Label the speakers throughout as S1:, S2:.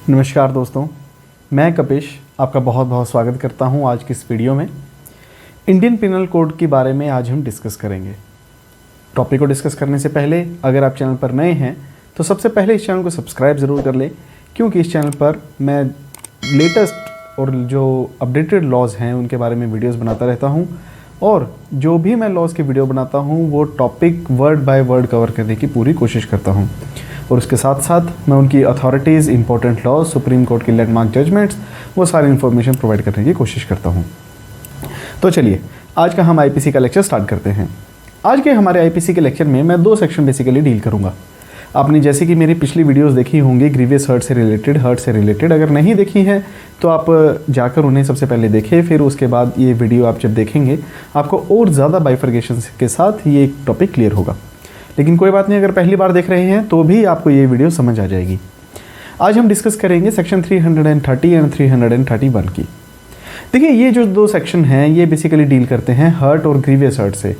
S1: नमस्कार दोस्तों, मैं कपिश आपका बहुत बहुत स्वागत करता हूं आज की इस वीडियो में। इंडियन पिनल कोड के बारे में आज हम डिस्कस करेंगे। टॉपिक को डिस्कस करने से पहले अगर आप चैनल पर नए हैं तो सबसे पहले इस चैनल को सब्सक्राइब ज़रूर कर लें, क्योंकि इस चैनल पर मैं लेटेस्ट और जो अपडेटेड लॉज हैं उनके बारे में वीडियोज़ बनाता रहता हूँ, और जो भी मैं लॉज की वीडियो बनाता हूँ वो topic word by word cover करने की पूरी कोशिश करता हूँ, और उसके साथ साथ मैं उनकी authorities, important laws, supreme court की लैंडमार्क जजमेंट्स, वो सारी इन्फॉर्मेशन प्रोवाइड करने की कोशिश करता हूँ। तो चलिए आज का हम आईपीसी का लेक्चर स्टार्ट करते हैं। आज के हमारे आईपीसी के लेक्चर में मैं दो सेक्शन बेसिकली डील करूँगा। आपने जैसे कि मेरी पिछली वीडियोस देखी होंगी ग्रीवियस हर्ट से रिलेटेड, अगर नहीं देखी हैं तो आप जाकर उन्हें सबसे पहले देखें, फिर उसके बाद ये वीडियो आप जब देखेंगे आपको और ज़्यादा बाइफर्केशन के साथ ये एक टॉपिक क्लियर होगा। लेकिन कोई बात नहीं, अगर पहली बार देख रहे हैं तो भी आपको ये वीडियो समझ आ जाएगी। आज हम डिस्कस करेंगे सेक्शन 330 एंड 331 की। देखिए, ये जो दो सेक्शन हैं ये बेसिकली डील करते हैं हर्ट और ग्रीवियस हर्ट से,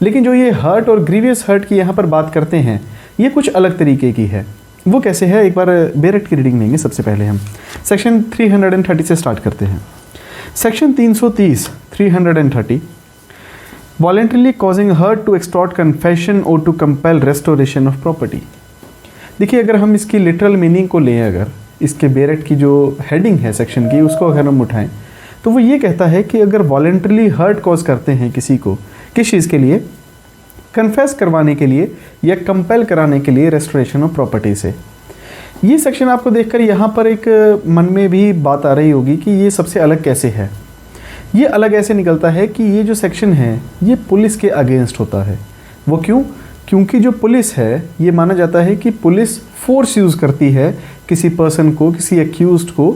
S1: लेकिन जो ये हर्ट और ग्रीवियस हर्ट की यहाँ पर बात करते हैं ये कुछ अलग तरीके की है। वो कैसे है, एक बार बेरेट की रीडिंग लेंगे। सबसे पहले हम सेक्शन 330 से स्टार्ट करते हैं। Section 330 voluntarily causing hurt to extort confession और to compel restoration of property. देखिए, अगर हम इसकी लिटरल मीनिंग को लें, अगर इसके बेरेट की जो हेडिंग है सेक्शन की उसको अगर हम उठाएं तो वो ये कहता है कि अगर वॉलेंटरली हर्ट कॉज करते हैं किसी को, किस चीज़ के लिए, कन्फेस करवाने के लिए या कंपेल कराने के लिए रेस्टोरेशन ऑफ प्रॉपर्टी से। ये सेक्शन आपको देखकर यहाँ पर एक मन में भी बात आ रही होगी कि ये सबसे अलग कैसे है। ये अलग ऐसे निकलता है कि ये जो सेक्शन है ये पुलिस के अगेंस्ट होता है। वो क्यों? क्योंकि जो पुलिस है ये माना जाता है कि पुलिस फोर्स यूज़ करती है किसी पर्सन को, किसी एक्यूज्ड को,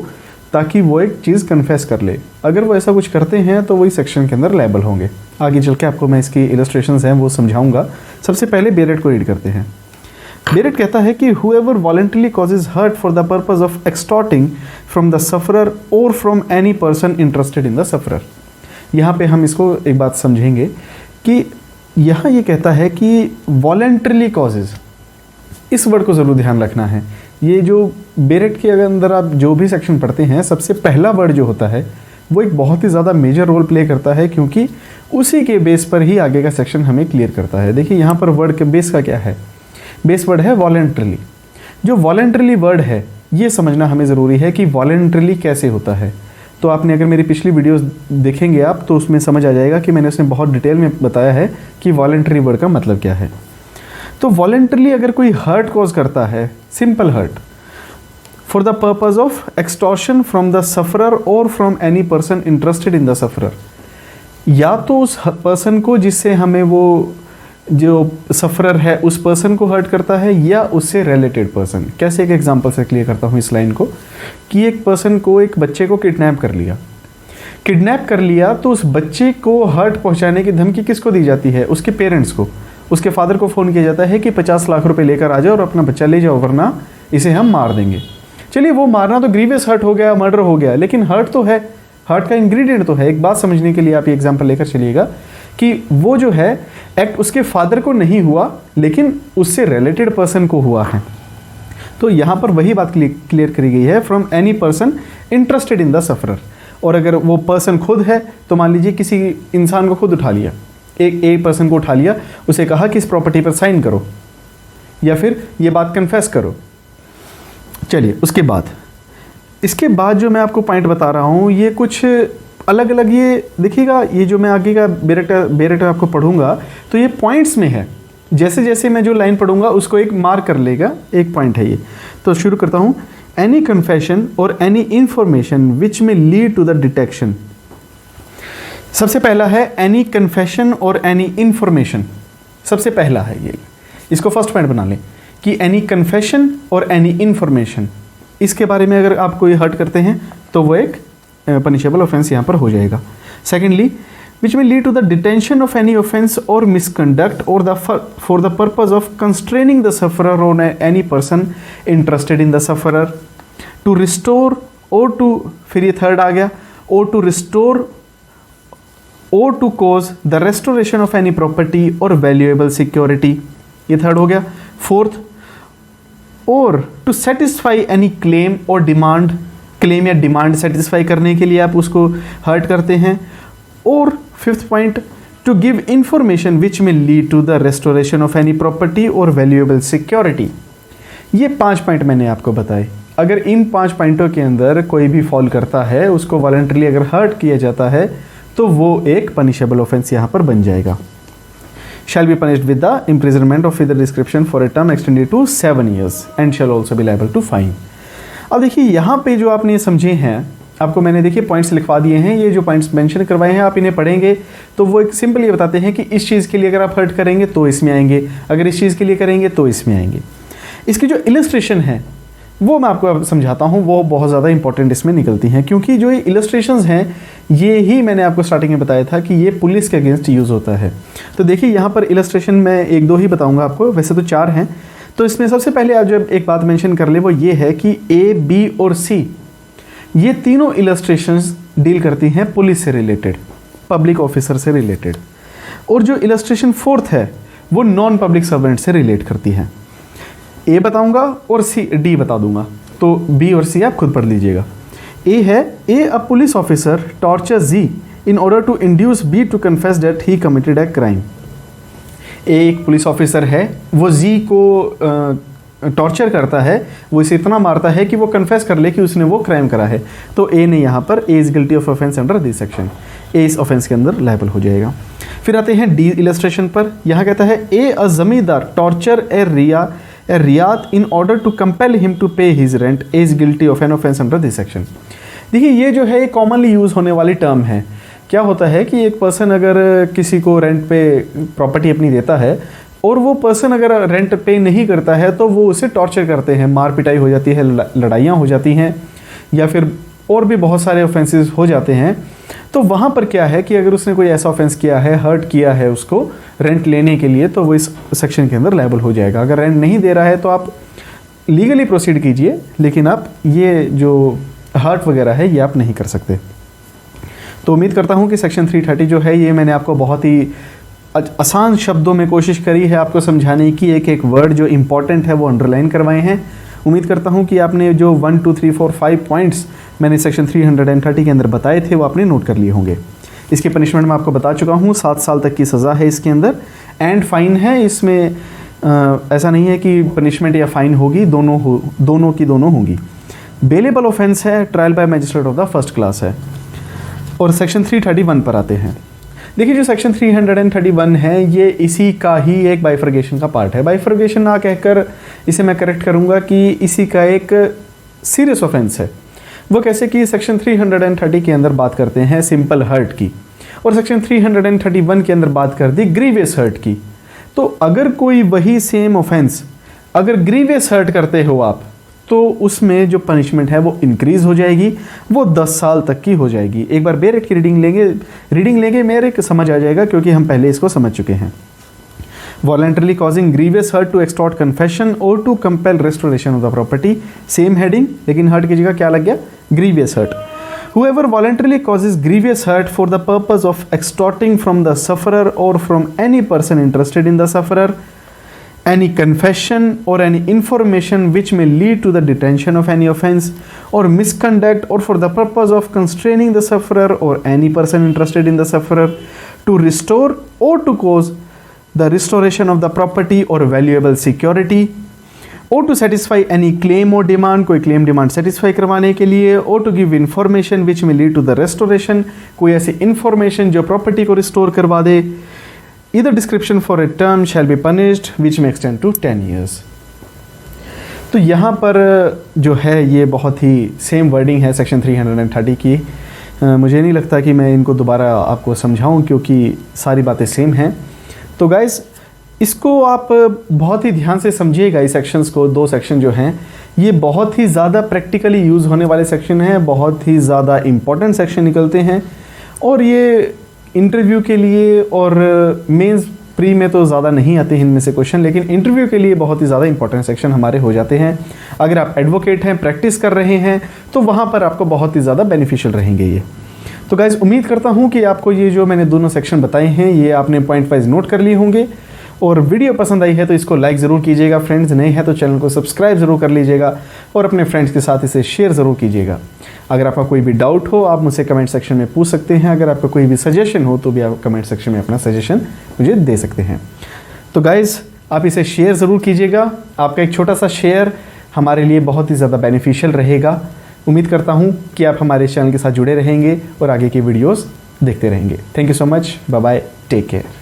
S1: ताकि वो एक चीज़ कन्फेस कर ले। अगर वो ऐसा कुछ करते हैं तो वही सेक्शन के अंदर लायबल होंगे। आगे चल के आपको मैं इसकी इलस्ट्रेशंस हैं वो समझाऊंगा। सबसे पहले बेरेट को रीड करते हैं। बेरेट कहता है कि whoever voluntarily causes hurt for the purpose of extorting from the sufferer or from any person interested in the sufferer। यहाँ पे हम इसको एक बात समझेंगे कि यहाँ ये कहता है कि voluntarily causes, इस वर्ड को ज़रूर ध्यान रखना है। ये जो बेरेट के अंदर आप जो भी सेक्शन पढ़ते हैं सबसे पहला वर्ड जो होता है वो एक बहुत ही ज़्यादा मेजर रोल प्ले करता है, क्योंकि उसी के बेस पर ही आगे का सेक्शन हमें क्लियर करता है। देखिए यहाँ पर वर्ड के बेस का क्या है, बेस वर्ड है वॉलेंट्रली। जो वॉलेंट्रली वर्ड है ये समझना हमें ज़रूरी है कि वॉलेंट्रली कैसे होता है। तो आपने अगर मेरी पिछली वीडियोस देखेंगे आप तो उसमें समझ आ जाएगा कि मैंने उसमें बहुत डिटेल में बताया है कि वॉलेंट्री वर्ड का मतलब क्या है। तो वॉलेंट्रली अगर कोई हर्ट कॉज करता है, simple hurt, for the purpose of extortion from the sufferer और from any person interested in the sufferer, या तो उस पर्सन को जिससे हमें वो जो सफरर है उस पर्सन को हर्ट करता है, या उससे रिलेटेड पर्सन। कैसे, एक एग्जांपल से क्लियर करता हूँ इस लाइन को, कि एक पर्सन को, एक बच्चे को किडनैप कर लिया तो उस बच्चे को हर्ट पहुँचाने की धमकी किसको दी जाती है? उसके पेरेंट्स को। उसके फादर को फ़ोन किया जाता है कि 50 लाख रुपए लेकर आ जाओ और अपना बच्चा ले जाओ, वरना इसे हम मार देंगे। चलिए, वो मारना तो ग्रीवियस हर्ट हो गया, मर्डर हो गया, लेकिन हर्ट तो है, हर्ट का इंग्रेडिएंट तो है। एक बात समझने के लिए आप ये एग्जांपल लेकर चलिएगा कि वो जो है एक्ट उसके फादर को नहीं हुआ, लेकिन उससे रिलेटेड पर्सन को हुआ है। तो यहाँ पर वही बात क्लियर करी गई है, from any person interested in the sufferer. और अगर वो पर्सन खुद है तो मान लीजिए किसी इंसान को खुद उठा लिया, एक पर्सन को उठा लिया, उसे कहा कि इस प्रॉपर्टी पर साइन करो या फिर ये बात कन्फेस करो। चलिए, इसके बाद जो मैं आपको पॉइंट बता रहा हूँ ये कुछ अलग अलग, ये देखिएगा, ये जो मैं आगे का बेरेट आपको पढ़ूंगा तो ये पॉइंट्स में है। जैसे जैसे मैं जो लाइन पढ़ूंगा उसको एक मार्क कर लेगा, एक पॉइंट है ये। तो शुरू करता हूँ। एनी कन्फेशन और एनी इंफॉर्मेशन विच में लीड टू द डिटेक्शन। सबसे पहला है एनी कन्फेशन और एनी इंफॉर्मेशन। सबसे पहला है ये, इसको फर्स्ट पॉइंट बना लें कि एनी कन्फेशन और एनी इंफॉर्मेशन, इसके बारे में अगर आप कोई हर्ट करते हैं तो वो एक पनिशेबल ऑफेंस यहाँ पर हो जाएगा। सेकेंडली, विच में lead to the detention of any offence or misconduct or for the purpose of constraining the sufferer on any person interested in the sufferer, to restore or to, फिर ये third आ गया, और to restore or to cause the restoration of any property और valuable security, ये third हो गया। Fourth, or to satisfy any claim or demand, claim या डिमांड सेटिस्फाई करने के लिए आप उसको हर्ट करते हैं। और fifth point, to give information which में lead to the restoration of any property और वैल्यूएबल सिक्योरिटी। ये 5 पॉइंट मैंने आपको बताए। अगर इन 5 पॉइंटों के अंदर कोई भी फॉल करता है, उसको वॉलंटरली अगर हर्ट किया जाता है, तो वो एक पनिशेबल ऑफेंस यहाँ पर बन जाएगा। shall be punished with the imprisonment of further description for a term extended to 7 years and shall also be liable to fine। अब देखिए यहाँ पे जो आपने समझे हैं, आपको मैंने देखिए पॉइंट्स लिखवा दिए हैं। ये जो पॉइंट्स मेंशन करवाए हैं, आप इन्हें पढ़ेंगे तो वो एक सिंपल ये बताते हैं कि इस चीज़ के लिए अगर आप हर्ट करेंगे तो इसमें आएंगे, अगर इस चीज़ के लिए करेंगे तो इसमें आएंगे। इसकी जो इलस्ट्रेशन है वो मैं आपको अब समझाता हूँ, वो बहुत ज़्यादा इंपॉर्टेंट इसमें निकलती हैं, क्योंकि जो ये इलस्ट्रेशंस हैं ये ही मैंने आपको स्टार्टिंग में बताया था कि ये पुलिस के अगेंस्ट यूज़ होता है। तो देखिए यहाँ पर इलस्ट्रेशन मैं 1-2 ही बताऊँगा आपको, वैसे तो 4 हैं। तो इसमें सबसे पहले आप जब एक बात मेंशन कर ले वो ये है कि A, B और C ये तीनों इलस्ट्रेशंस डील करती हैं पुलिस से रिलेटेड, पब्लिक ऑफिसर से रिलेटेड। और जो इलस्ट्रेशन 4th है वो नॉन पब्लिक सर्वेंट से रिलेट करती हैं। ए बताऊंगा और डी बता दूंगा, तो बी और सी आप खुद पढ़ लीजिएगा। ए है, A a police officer torture Z in order to induce B to confess that he committed a crime. A एक पुलिस ऑफिसर है, वो जी को टॉर्चर करता है, वो इसे इतना मारता है कि वो कन्फेस कर ले कि उसने वो क्राइम करा है। तो ए ने यहाँ पर A is guilty of offence under this section, A इस ऑफेंस के अंदर लायबल हो जाएगा। फिर आते हैं डी इलस्ट्रेशन पर। यहाँ कहता है A a zamindar torture A ryot in order to compel him to pay his rent is guilty of an offence under this section. देखिए ये जो है कॉमनली यूज़ होने वाली टर्म है। क्या होता है कि एक पर्सन अगर किसी को रेंट पे प्रॉपर्टी अपनी देता है और वो पर्सन अगर रेंट पे नहीं करता है तो वो उसे टॉर्चर करते हैं, मार पिटाई हो जाती है, लड़ाइयाँ हो जाती हैं, या फिर और भी बहुत सारे ऑफेंसेस हो जाते हैं। तो वहाँ पर क्या है कि अगर उसने कोई ऐसा ऑफेंस किया है, हर्ट किया है उसको रेंट लेने के लिए, तो वो इस सेक्शन के अंदर लायबल हो जाएगा। अगर रेंट नहीं दे रहा है तो आप लीगली प्रोसीड कीजिए, लेकिन आप ये जो हर्ट वगैरह है ये आप नहीं कर सकते। तो उम्मीद करता हूँ कि सेक्शन 330 जो है ये मैंने आपको बहुत ही आसान शब्दों में कोशिश करी है आपको समझाने की। एक एक वर्ड जो इम्पॉर्टेंट है वो अंडरलाइन करवाए हैं। उम्मीद करता हूँ कि आपने जो 1 2 3 4 5 पॉइंट्स मैंने सेक्शन 330 के अंदर बताए थे वो आपने नोट कर लिए होंगे। इसकी पनिशमेंट मैं आपको बता चुका हूँ, 7 साल तक की सज़ा है इसके अंदर, एंड फाइन है। इसमें ऐसा नहीं है कि पनिशमेंट या फाइन होगी, दोनों की दोनों होंगी। बेलेबल ऑफेंस है, trial by magistrate of the first class है। और सेक्शन 331 पर आते हैं। देखिए जो सेक्शन 331 है ये इसी का ही एक बाइफर्गेशन का पार्ट है। बाइफर्गेशन ना कहकर इसे मैं करेक्ट करूँगा कि इसी का एक सीरियस ऑफेंस है। वो कैसे कि सेक्शन 330 के अंदर बात करते हैं सिंपल हर्ट की, और सेक्शन 331 के अंदर बात कर दी ग्रीवियस हर्ट की। तो अगर कोई वही सेम ऑफेंस अगर ग्रीवियस हर्ट करते हो आप, तो उसमें जो पनिशमेंट है वो इंक्रीज़ हो जाएगी, वो 10 साल तक की हो जाएगी। एक बार बेरेट की रीडिंग लेंगे मेरे समझ आ जाएगा, क्योंकि हम पहले इसको समझ चुके हैं। Voluntarily causing grievous hurt to extort confession और to compel restoration of the property, same heading, लेकिन हर्ट की जगह क्या लग गया, grievous hurt. Whoever voluntarily causes grievous hurt for the purpose of extorting from the sufferer or from any person interested in the sufferer any confession or any information which may lead to the detention of any offense or misconduct, or for the purpose of constraining the sufferer or any person interested in the sufferer to restore or to cause the restoration of the property or valuable security, or to satisfy any claim or demand, कोई claim demand satisfy करवाने के लिए, or to give information which may lead to the restoration, कोई ऐसी information जो property को restore करवा दे, either description for a term shall be punished which may extend to 10 years। तो यहाँ पर जो है ये बहुत ही सेम वर्डिंग है सेक्शन 330 की। मुझे नहीं लगता कि मैं इनको दोबारा आपको समझाऊं, क्योंकि सारी बातें सेम हैं। तो गाइस इसको आप बहुत ही ध्यान से समझिएगा। इस सेक्शंस को, 2 सेक्शन जो हैं ये बहुत ही ज़्यादा प्रैक्टिकली यूज़ होने वाले सेक्शन हैं, बहुत ही ज़्यादा इम्पॉर्टेंट सेक्शन निकलते हैं, और ये इंटरव्यू के लिए और मेंस प्री में तो ज़्यादा नहीं आते हैं इनमें से क्वेश्चन, लेकिन इंटरव्यू के लिए बहुत ही ज़्यादा इंपॉर्टेंट सेक्शन हमारे हो जाते हैं। अगर आप एडवोकेट हैं, प्रैक्टिस कर रहे हैं, तो वहाँ पर आपको बहुत ही ज़्यादा बेनिफिशियल रहेंगे ये। तो गाइज़ उम्मीद करता हूँ कि आपको ये जो मैंने दोनों सेक्शन बताए हैं ये आपने पॉइंट वाइज नोट कर लिए होंगे, और वीडियो पसंद आई है तो इसको लाइक ज़रूर कीजिएगा। फ्रेंड्स नए हैं तो चैनल को सब्सक्राइब ज़रूर कर लीजिएगा और अपने फ्रेंड्स के साथ इसे शेयर ज़रूर कीजिएगा। अगर आपका कोई भी डाउट हो आप मुझसे कमेंट सेक्शन में पूछ सकते हैं। अगर आपका कोई भी सजेशन हो तो भी आप कमेंट सेक्शन में अपना सजेशन मुझे दे सकते हैं। तो गाइज़ आप इसे शेयर ज़रूर कीजिएगा। आपका एक छोटा सा शेयर हमारे लिए बहुत ही ज़्यादा बेनिफिशियल रहेगा। उम्मीद करता हूँ कि आप हमारे चैनल के साथ जुड़े रहेंगे और आगे की वीडियोस देखते रहेंगे। Thank you so much. Bye bye, take care.